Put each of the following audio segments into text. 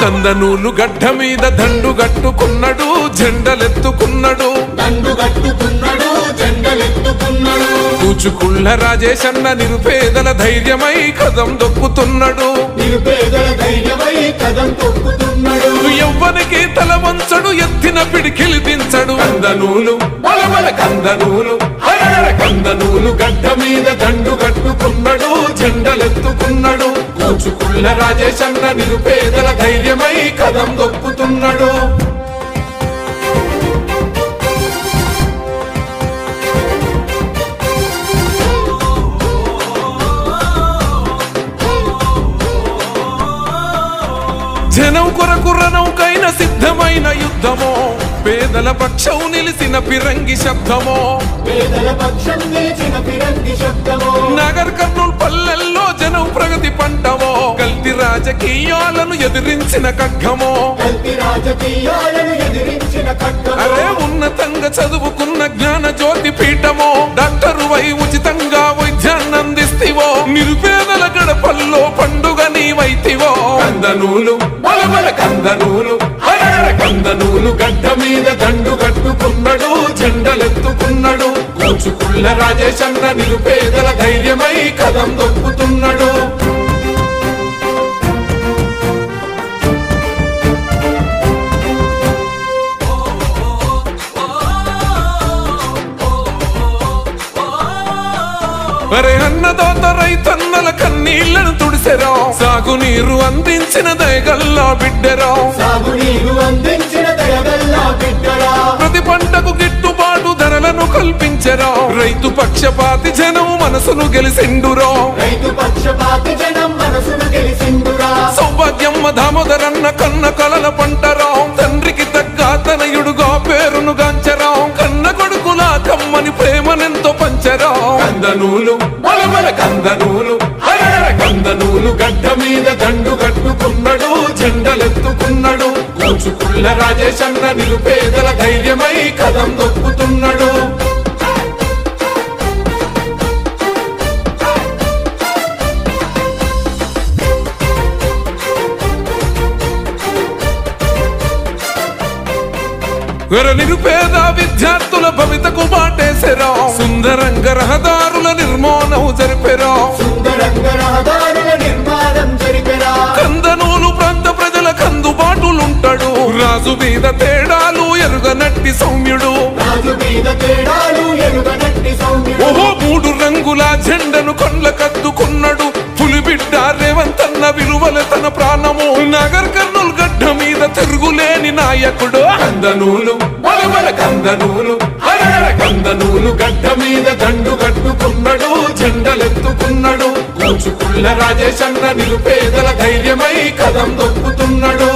కందనూలు గడ్డ మీద దండు గట్టుకున్నాడు జెండలెత్తుకున్నాడు కూచుకుళ్ళ రాజేశన్న నిరుపేదల ధైర్యమై కదం దొక్కుతున్నాడు ఎవ్వనికి తల వంచడు ఎత్తిన పిడికిలి దించడు కందనూలు బలబల కందనూలు కందనూలు గడ్డ మీద దండు కట్టుకున్నాడు జెండలెత్తుకున్నాడు కూచుకుళ్ళ రాజేశన్న నిరుపేదల ధైర్యమై కదం దొక్కుతున్నాడు జనం కొరకు రణౌకైన సిద్ధమైన యుద్ధమో పేదల పక్షం నిలిసిన పిరంగి శబ్దమో నగర్ కర్నూలు పల్లెల్లో జనం ప్రగతి పంటమో కల్తీ రాజకీయాలను ఎదిరించిన ఖడ్గమో అరే ఉన్నతంగా చదువుకున్న జ్ఞాన జ్యోతి పీఠమో డాక్టరు వై ఉచితంగా వైద్యాన్ని అందిస్తివో నిరుపేదల గడపల్లో పండుగ నీవైతివో కందనూలు బలబల కందనూలు కందనూలు గడ్డ మీద దండు కట్టుకున్నాడు జెండలెత్తుకున్నాడు కూచుకుళ్ళ రాజేశన్న నిరుపేదల ధైర్యమై కదం దొక్కుతున్నాడు అరే అన్నదాత రైతన్నల కన్నీళ్లను తుడిసెరా సాగునీరు అందించిన దయగల్లా బిడ్డరా ప్రతి పంటకు గిట్టుబాటు ధరలను కల్పించరా రైతు పక్షపాతి జనం మనసును గెలిసిండురా సౌభాగ్యమ్మ దామోదరన్న కన్న కలల పంటరా తండ్రికి తగ్గ తనయుడుగా పేరును గాంచరా కన్న కొడుకులా కమ్మని ప్రేమనెంతో పంచరా కందనూలు బలబల కందనూలు కందనూలు గడ్డ మీద దండు కట్టుకున్నాడు జెండలెత్తుకున్నాడు కూచుకుళ్ళ రాజేశన్న నిరుపేదల ధైర్యమై కదం దొక్కుతున్నాడు నిరుపేద విద్యార్థుల భవితకు బాటేసెరా సుందరంగ రహదారుల నిర్మాణం జరిపెరా కందనూలు ప్రాంత ప్రజలకు అందుబాటులుంటాడు రాజు మీద తేడాలు ఎరుగనట్టి సౌమ్యుడు ఓహో 3 రంగుల జెండను కొండ్ల కద్దుకున్నాడు పులిబిడ్డ రేవంతన్న విలువల తన ప్రాణము నగర్ కర్నూలు గడ్డ మీద తిరుగులేని నాయకుడు కందనూలు బలబల కందనూలు కందనూలు గడ్డ మీద దండు కట్టుకున్నాడు జెండలెత్తుకున్నాడు కూచుకుళ్ళ రాజేశన్న నిరుపేదల ధైర్యమై కదం దొక్కుతున్నాడు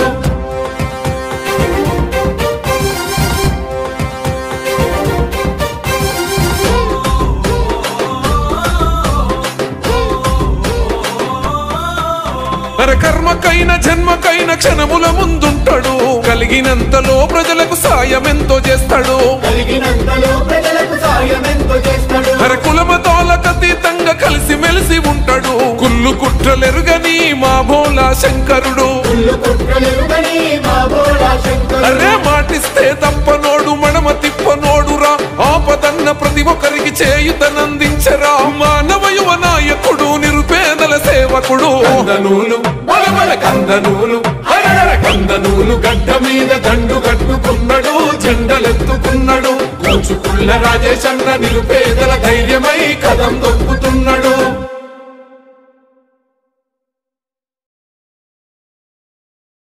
కర్మకైన జన్మకైన క్షణముల ముందుంటాడు కలిగినంతలో ప్రజలకు సాయం ఎంతో చేస్తాడు కులమతాలకు అతీతంగా కలిసి మెలిసి ఉంటాడు కుళ్ళు కుట్రలెరుగని మా భోలా శంకరుడు అరే మాటిస్తే తప్పనోడు మడమ తిప్పనోడురా ఆపదన్న ప్రతి ఒక్కరికి చేయుతనందించరా మానవ యువ నాయకుడు నిరుపేదల సేవకుడు కందనూలు బలబల కందనూలు కందనూలు గడ్డ మీద దండు కట్టుకున్నాడు జెండలెత్తుకున్నాడు కూచుకుళ్ళ రాజేశన్న నిరుపేదల ధైర్యమై కదం దొక్కుతున్నాడు